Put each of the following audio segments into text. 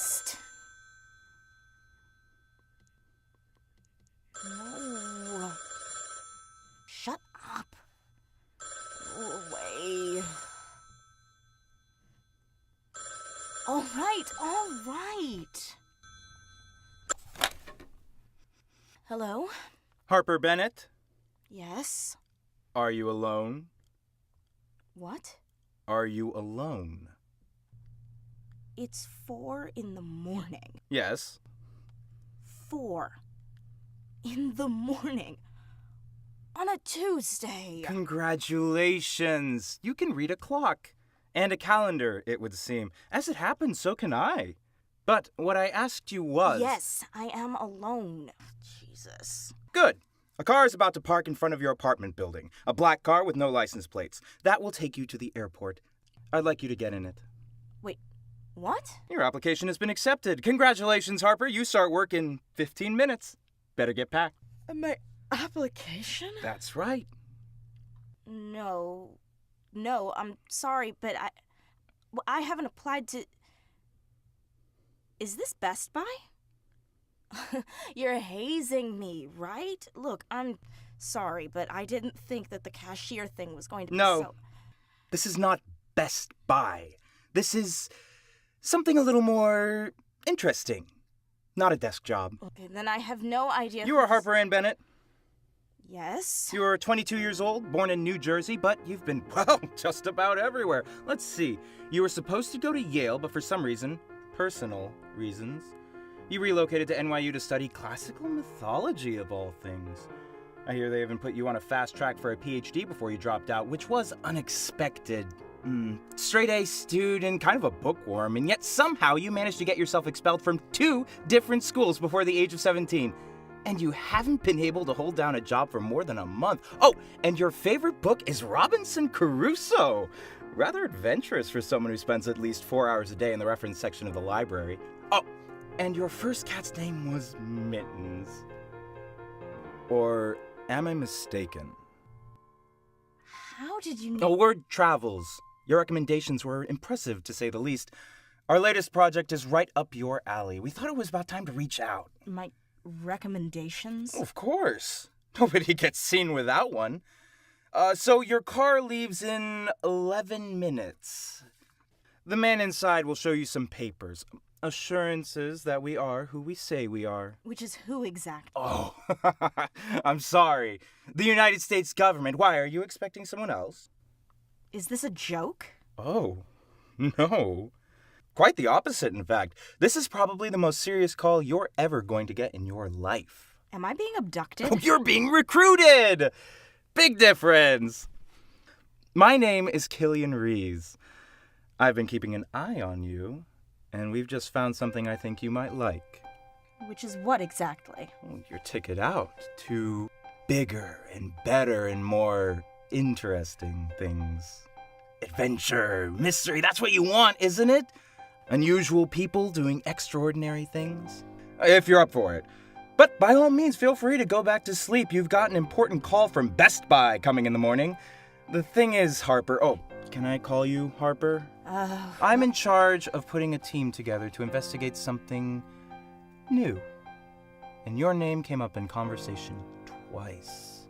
best. No. Shut up. Go away. All right. Hello? Harper Bennett, Yes? are you alone? What? Are you alone? It's 4 in the morning. Yes. 4 in the morning. On a Tuesday. Congratulations! You can read a clock. And a calendar, it would seem. As it happens, so can I. But what I asked you was... Yes, I am alone. Jesus. Good. A car is about to park in front of your apartment building. A black car with no license plates. That will take you to the airport. I'd like you to get in it. Wait, what? Your application has been accepted. Congratulations, Harper. You start work in 15 minutes. Better get packed. My application? That's right. No, I'm sorry, but I haven't applied to... Is this Best Buy? You're hazing me, right? Look, I'm sorry, but I didn't think that the cashier thing was going to be No. This is not Best Buy. This is something a little more interesting. Not a desk job. Okay, then I have no idea... You are Harper Ann Bennett. Yes? You are 22 years old, born in New Jersey, but you've been, well, just about everywhere. Let's see. You were supposed to go to Yale, but for some reason, personal reasons, you relocated to NYU to study classical mythology, of all things. I hear they even put you on a fast track for a PhD before you dropped out, which was unexpected. Straight A student, kind of a bookworm, and yet somehow you managed to get yourself expelled from 2 different schools before the age of 17. And you haven't been able to hold down a job for more than a month. Oh, and your favorite book is Robinson Crusoe. Rather adventurous for someone who spends at least 4 hours a day in the reference section of the library. Oh, and your first cat's name was Mittens. Or am I mistaken? How did you know? Oh, word travels. Your recommendations were impressive, to say the least. Our latest project is right up your alley. We thought it was about time to reach out. My recommendations? Of course. Nobody gets seen without one. So your car leaves in 11 minutes. The man inside will show you some papers. Assurances that we are who we say we are. Which is who exactly? Oh, I'm sorry. The United States government. Why, are you expecting someone else? Is this a joke? Oh, no. Quite the opposite, in fact. This is probably the most serious call you're ever going to get in your life. Am I being abducted? Oh, you're being recruited! Big difference! My name is Killian Rees. I've been keeping an eye on you, and we've just found something I think you might like. Which is what exactly? Oh, your ticket out to bigger and better and more interesting things. Adventure, mystery, that's what you want, isn't it? Unusual people doing extraordinary things. If you're up for it. But by all means, feel free to go back to sleep. You've got an important call from Best Buy coming in the morning. The thing is, Harper... Oh, can I call you Harper? I'm in charge of putting a team together to investigate something new. And your name came up in conversation twice.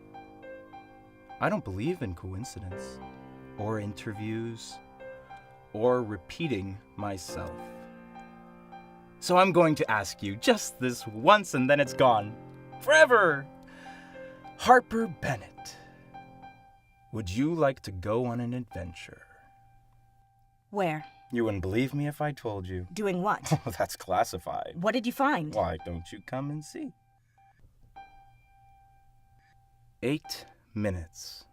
I don't believe in coincidence, or interviews, or repeating myself. So I'm going to ask you just this once and then it's gone. Forever! Harper Bennett, would you like to go on an adventure? Where? You wouldn't believe me if I told you. Doing what? Oh, that's classified. What did you find? Why don't you come and see? 8 minutes.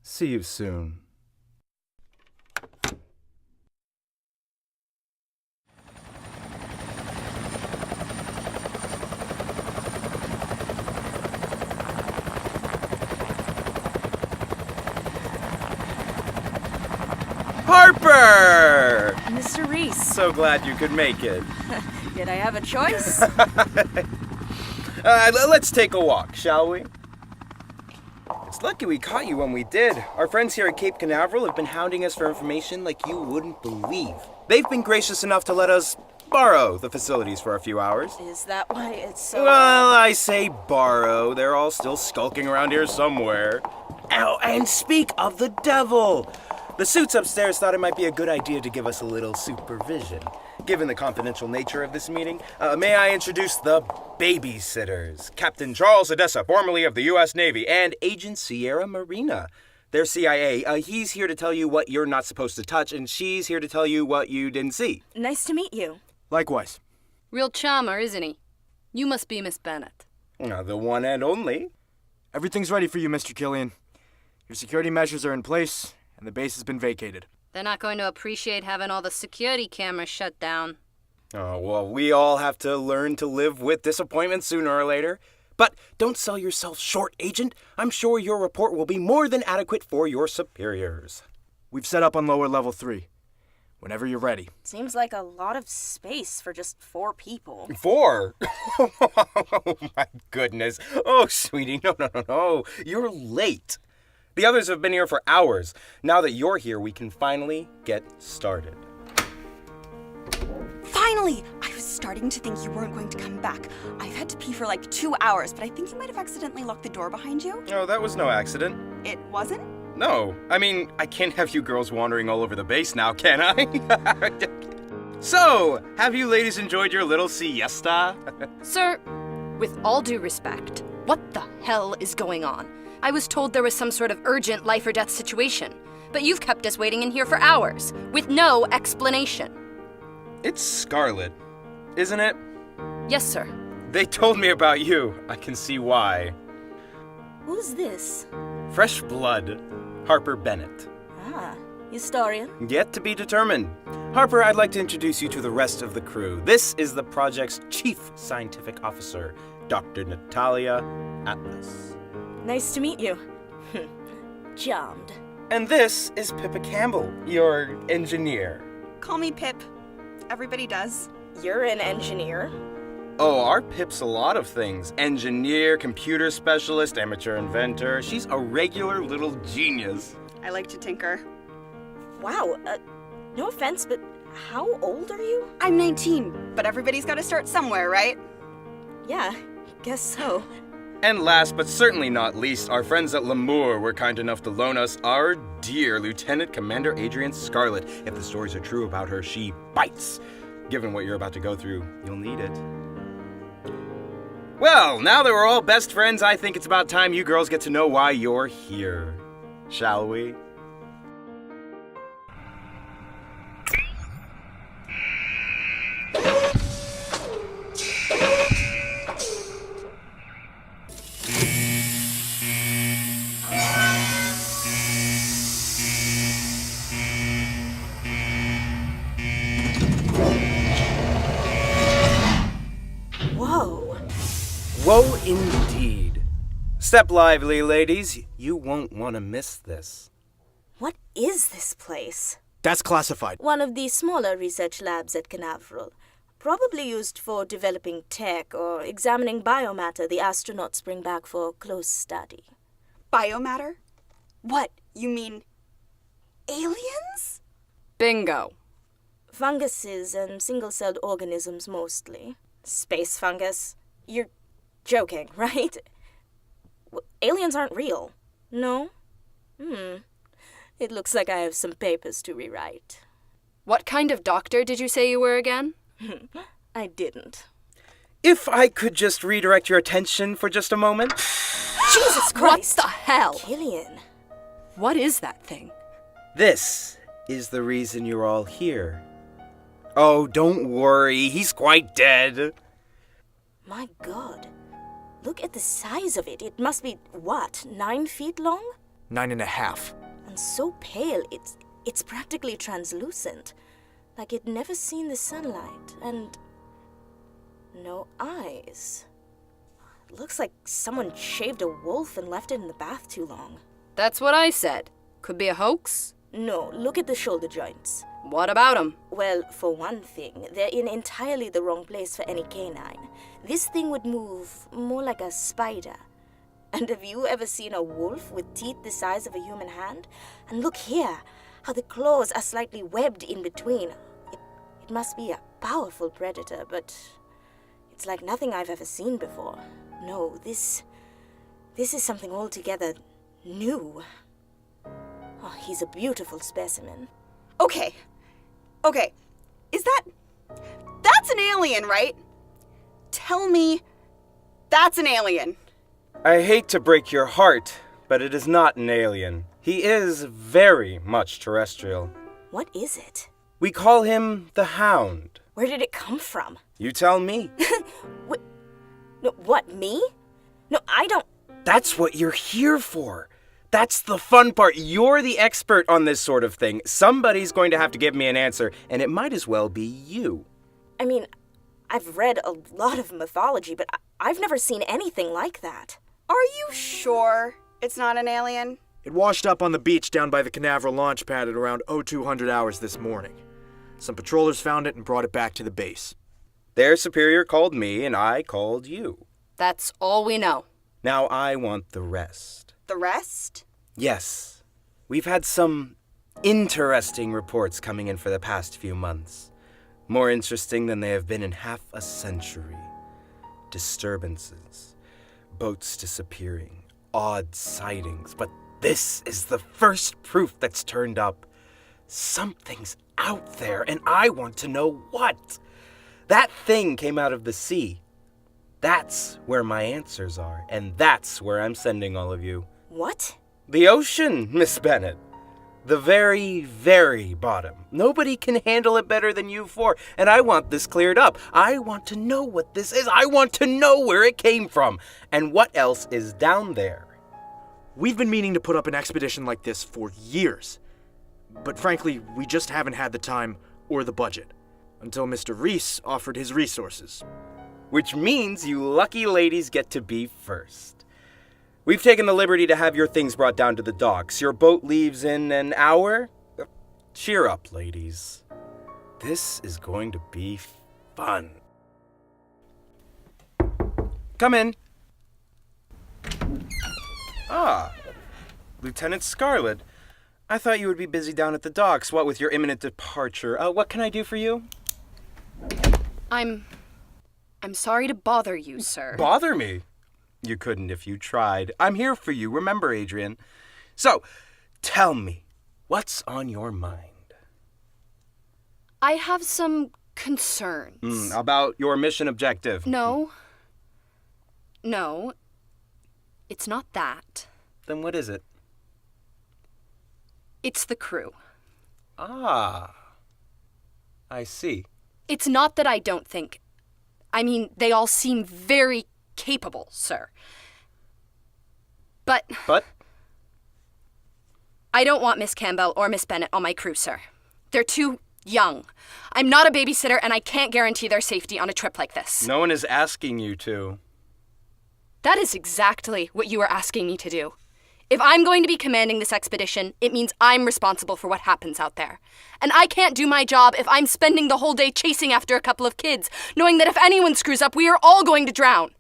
See you soon. Harper! Mr. Reese. So glad you could make it. Did I have a choice? Let's take a walk, shall we? It's lucky we caught you when we did. Our friends here at Cape Canaveral have been hounding us for information like you wouldn't believe. They've been gracious enough to let us borrow the facilities for a few hours. Is that why it's so... Well, I say borrow. They're all still skulking around here somewhere. Oh, and speak of the devil! The suits upstairs thought it might be a good idea to give us a little supervision. Given the confidential nature of this meeting, may I introduce the babysitters. Captain Charles Odessa, formerly of the U.S. Navy, and Agent Sierra Marina. They're CIA. He's here to tell you what you're not supposed to touch, and she's here to tell you what you didn't see. Nice to meet you. Likewise. Real charmer, isn't he? You must be Miss Bennett. The one and only. Everything's ready for you, Mr. Killian. Your security measures are in place, and the base has been vacated. They're not going to appreciate having all the security cameras shut down. Oh, well, we all have to learn to live with disappointment sooner or later. But don't sell yourself short, Agent. I'm sure your report will be more than adequate for your superiors. We've set up on lower level 3. Whenever you're ready. Seems like a lot of space for just 4 people. 4? Oh, my goodness. Oh, sweetie, no. You're late. The others have been here for hours. Now that you're here, we can finally get started. Finally! I was starting to think you weren't going to come back. I've had to pee for like 2 hours, but I think you might have accidentally locked the door behind you. Oh, that was no accident. It wasn't? No. I mean, I can't have you girls wandering all over the base now, can I? So, have you ladies enjoyed your little siesta? Sir, with all due respect, what the hell is going on? I was told there was some sort of urgent life or death situation, but you've kept us waiting in here for hours, with no explanation. It's Scarlet, isn't it? Yes, sir. They told me about you. I can see why. Who's this? Fresh blood. Harper Bennett. Ah, historian. Yet to be determined. Harper, I'd like to introduce you to the rest of the crew. This is the project's chief scientific officer, Dr. Natalia Atlas. Nice to meet you. Charmed. And this is Pippa Campbell, your engineer. Call me Pip. Everybody does. You're an engineer. Oh, our Pip's a lot of things. Engineer, computer specialist, amateur inventor. She's a regular little genius. I like to tinker. Wow, no offense, but how old are you? I'm 19, but everybody's got to start somewhere, right? Yeah, guess so. And last but certainly not least, our friends at L'Amour were kind enough to loan us our dear Lieutenant Commander Adrian Scarlet. If the stories are true about her, she bites. Given what you're about to go through, you'll need it. Well, now that we're all best friends, I think it's about time you girls get to know why you're here. Shall we? Whoa, indeed. Step lively, ladies. You won't want to miss this. What is this place? That's classified. One of the smaller research labs at Canaveral. Probably used for developing tech or examining biomatter the astronauts bring back for close study. Biomatter? What, you mean aliens? Bingo. Funguses and single-celled organisms mostly. Space fungus. You're joking, right? Aliens aren't real. No? It looks like I have some papers to rewrite. What kind of doctor did you say you were again? I didn't. If I could just redirect your attention for just a moment. Jesus Christ! What the hell? Killian. What is that thing? This is the reason you're all here. Oh, don't worry. He's quite dead. My God. Look at the size of it. It must be, 9 feet long? 9.5. And so pale, it's practically translucent. Like it never seen the sunlight. And no eyes. Looks like someone shaved a wolf and left it in the bath too long. That's what I said. Could be a hoax? No, look at the shoulder joints. What about them? Well, for one thing, they're in entirely the wrong place for any canine. This thing would move more like a spider. And have you ever seen a wolf with teeth the size of a human hand? And look here, how the claws are slightly webbed in between. It must be a powerful predator, but it's like nothing I've ever seen before. No, this is something altogether new. Oh, he's a beautiful specimen. Okay. That's an alien, right? Tell me that's an alien. I hate to break your heart, but it is not an alien. He is very much terrestrial. What is it? We call him the Hound. Where did it come from? You tell me. No, what, me? No, I don't... That's what you're here for. That's the fun part. You're the expert on this sort of thing. Somebody's going to have to give me an answer, and it might as well be you. I mean, I've read a lot of mythology, but I've never seen anything like that. Are you sure it's not an alien? It washed up on the beach down by the Canaveral launch pad at around 0200 hours this morning. Some patrollers found it and brought it back to the base. Their superior called me, and I called you. That's all we know. Now I want the rest. The rest? Yes. We've had some interesting reports coming in for the past few months. More interesting than they have been in half a century. Disturbances, boats disappearing, odd sightings. But this is the first proof that's turned up. Something's out there, and I want to know what. That thing came out of the sea. That's where my answers are, and that's where I'm sending all of you. What? The ocean, Miss Bennett. The very, very bottom. Nobody can handle it better than you four, and I want this cleared up. I want to know what this is. I want to know where it came from, and what else is down there. We've been meaning to put up an expedition like this for years. But frankly, we just haven't had the time or the budget. Until Mr. Reese offered his resources. Which means you lucky ladies get to be first. We've taken the liberty to have your things brought down to the docks. Your boat leaves in an hour. Cheer up, ladies. This is going to be fun. Come in. Ah, Lieutenant Scarlet. I thought you would be busy down at the docks, what with your imminent departure. What can I do for you? I'm sorry to bother you, sir. Bother me? You couldn't if you tried. I'm here for you, remember, Adrian. So, tell me, what's on your mind? I have some concerns. About your mission objective? No, it's not that. Then what is it? It's the crew. Ah, I see. It's not that I don't think. I mean, they all seem very capable, sir. But I don't want Miss Campbell or Miss Bennett on my crew, sir. They're too young. I'm not a babysitter, and I can't guarantee their safety on a trip like this. No one is asking you to. That is exactly what you are asking me to do. If I'm going to be commanding this expedition, it means I'm responsible for what happens out there. And I can't do my job if I'm spending the whole day chasing after a couple of kids, knowing that if anyone screws up, we are all going to drown.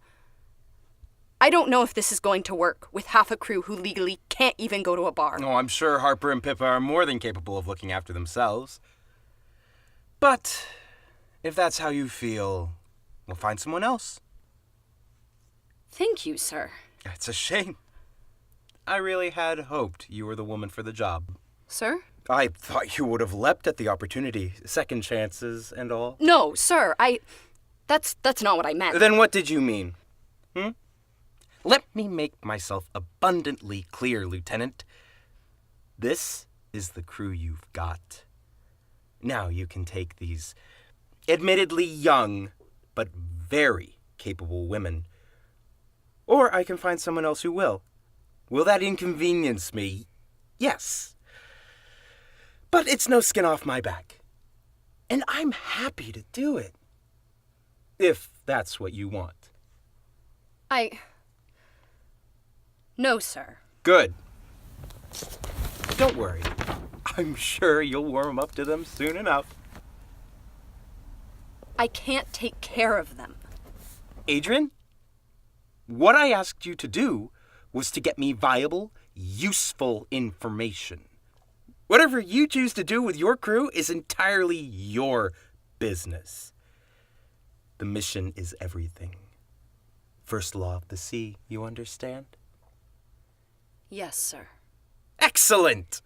I don't know if this is going to work with half a crew who legally can't even go to a bar. Oh, I'm sure Harper and Pippa are more than capable of looking after themselves. But if that's how you feel, we'll find someone else. Thank you, sir. It's a shame. I really had hoped you were the woman for the job. Sir? I thought you would have leapt at the opportunity, second chances and all. No, sir, That's not what I meant. Then what did you mean? Let me make myself abundantly clear, Lieutenant. This is the crew you've got. Now you can take these admittedly young, but very capable women. Or I can find someone else who will. Will that inconvenience me? Yes. But it's no skin off my back. And I'm happy to do it. If that's what you want. No, sir. Good. Don't worry. I'm sure you'll warm up to them soon enough. I can't take care of them. Adrian, what I asked you to do was to get me viable, useful information. Whatever you choose to do with your crew is entirely your business. The mission is everything. First law of the sea, you understand? Yes, sir. Excellent!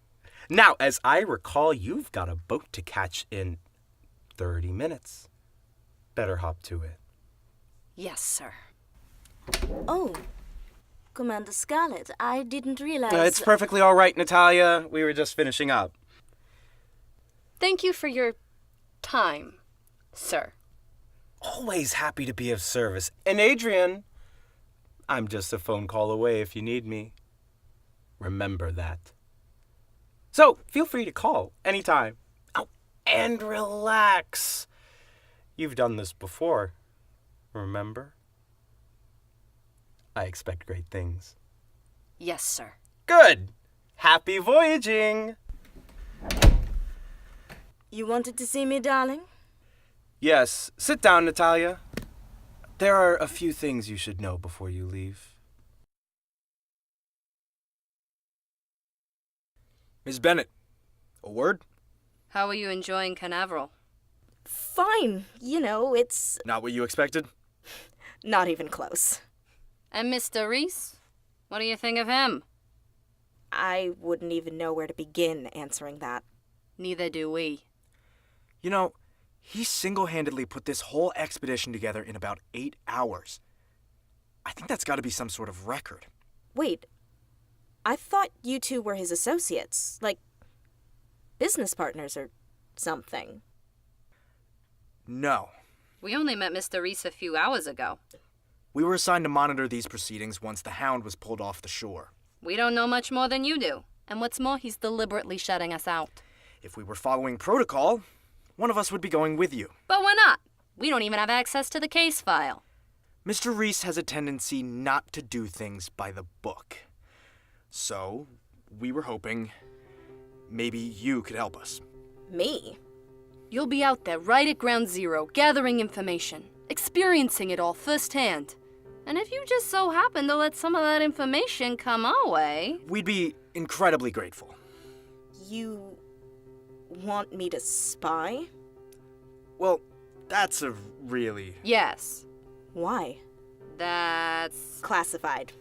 Now, as I recall, you've got a boat to catch in 30 minutes. Better hop to it. Yes, sir. Oh, Commander Scarlet, I didn't realize... It's perfectly all right, Natalia. We were just finishing up. Thank you for your time, sir. Always happy to be of service. And Adrian, I'm just a phone call away if you need me. Remember that. So, feel free to call anytime. Oh, and relax. You've done this before, remember? I expect great things. Yes, sir. Good! Happy voyaging! You wanted to see me, darling? Yes, sit down, Natalia. There are a few things you should know before you leave. Miss Bennett, a word? How are you enjoying Canaveral? Fine. You know, it's Not what you expected? not even close. And Mr. Reese? What do you think of him? I wouldn't even know where to begin answering that. Neither do we. You know, he single-handedly put this whole expedition together in about 8 hours. I think that's got to be some sort of record. Wait, I thought you two were his associates, like business partners or something. No. We only met Mr. Reese a few hours ago. We were assigned to monitor these proceedings once the Hound was pulled off the shore. We don't know much more than you do. And what's more, he's deliberately shutting us out. If we were following protocol, one of us would be going with you. But we're not. We don't even have access to the case file. Mr. Reese has a tendency not to do things by the book. So, we were hoping maybe you could help us. Me? You'll be out there right at ground zero, gathering information, experiencing it all firsthand. And if you just so happen to let some of that information come our way... We'd be incredibly grateful. You want me to spy? Well, that's a really... Yes. Why? That's... Classified.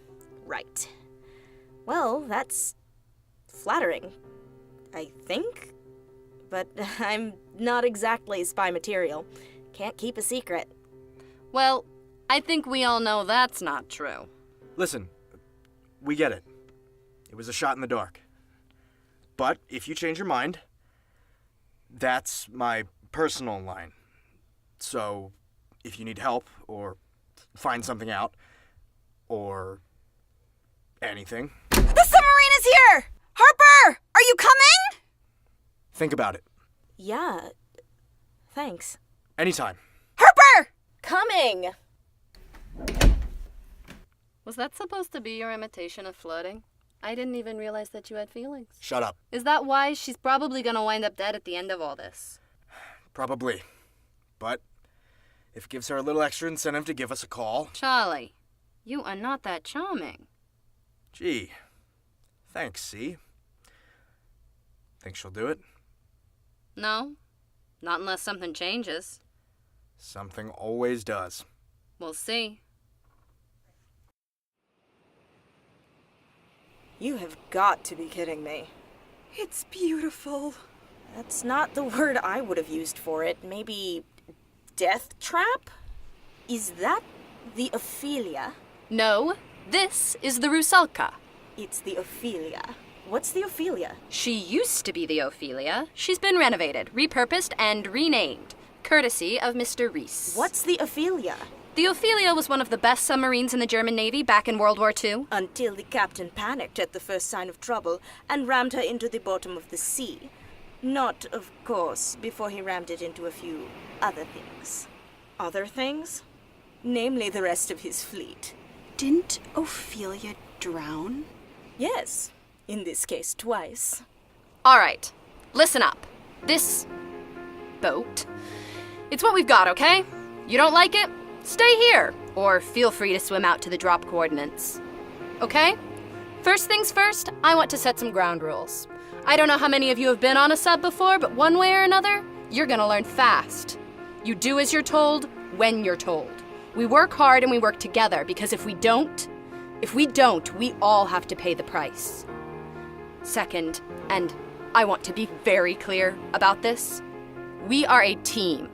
Right. Well, that's flattering, I think. But I'm not exactly spy material. Can't keep a secret. Well, I think we all know that's not true. Listen, we get it. It was a shot in the dark. But if you change your mind, that's my personal line. So, if you need help, or find something out, or anything, The submarine is here! Harper! Are you coming? think about it. Yeah. Thanks. Anytime. Harper! Coming! Was that supposed to be your imitation of flirting? I didn't even realize that you had feelings. Shut up. Is that why she's probably gonna wind up dead at the end of all this? Probably. But if it gives her a little extra incentive to give us a call, Charlie, you are not that charming. gee, thanks, C. Think she'll do it? No, not unless something changes. Something always does. We'll see. You have got to be kidding me. It's beautiful. That's not the word I would have used for it. Maybe death trap? Is that the Ophelia? No, this is the Rusalka. It's the Ophelia. What's the Ophelia? She used to be the Ophelia. She's been renovated, repurposed, and renamed, courtesy of Mr. Reese. What's the Ophelia? The Ophelia was one of the best submarines in the German Navy back in World War II. Until the captain panicked at the first sign of trouble and rammed her into the bottom of the sea. Not, of course, before he rammed it into a few other things. Other things? Namely the rest of his fleet. Didn't Ophelia drown? Yes, in this case twice. All right, listen up. This boat, it's what we've got, okay? You don't like it? Stay here, or feel free to swim out to the drop coordinates. Okay? First things first, I want to set some ground rules. I don't know how many of you have been on a sub before, but one way or another, you're gonna learn fast. You do as you're told, when you're told. We work hard and we work together because if we don't, we all have to pay the price. Second, and I want to be very clear about this, we are a team,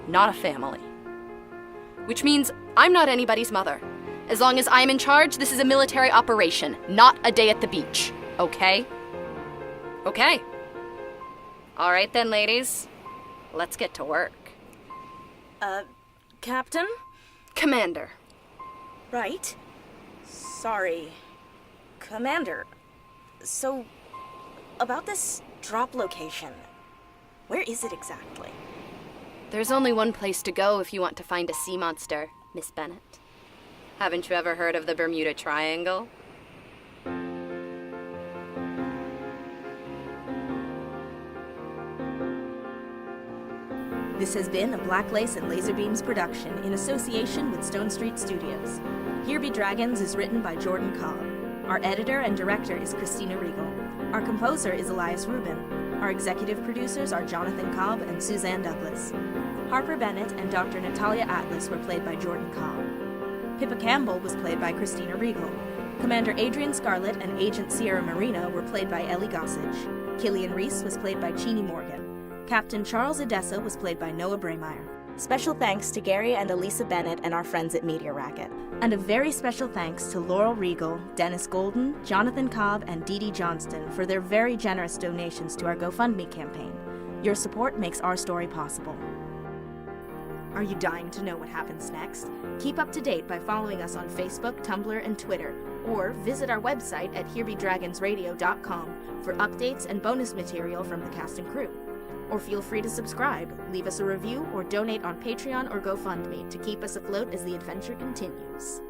not a family. Which means I'm not anybody's mother. As long as I'm in charge, this is a military operation, not a day at the beach. Okay? Okay. All right then, ladies. Let's get to work. Captain? Commander. Right. Sorry. Commander. So, about this drop location, where is it exactly? There's only one place to go if you want to find a sea monster, Miss Bennett. Haven't you ever heard of the Bermuda Triangle? This has been a Black Lace and Laser Beams production in association with Stone Street Studios. Here Be Dragons is written by Jordan Cobb. Our editor and director is Christina Riegel. Our composer is Elias Rubin. Our executive producers are Jonathan Cobb and Suzanne Douglas. Harper Bennett and Dr. Natalia Atlas were played by Jordan Cobb. Pippa Campbell was played by Christina Riegel. Commander Adrian Scarlett and Agent Sierra Marina were played by Ellie Gossage. Killian Reese was played by Chini Morgan. Captain Charles Edessa was played by Noah Brameyer. Special thanks to Gary and Elisa Bennett and our friends at Media Racket. And a very special thanks to Laurel Riegel, Dennis Golden, Jonathan Cobb, and Dee Dee Johnston for their very generous donations to our GoFundMe campaign. Your support makes our story possible. Are you dying to know what happens next? Keep up to date by following us on Facebook, Tumblr, and Twitter, or visit our website at herebedragonsradio.com for updates and bonus material from the cast and crew. Or feel free to subscribe, leave us a review, or donate on Patreon or GoFundMe to keep us afloat as the adventure continues.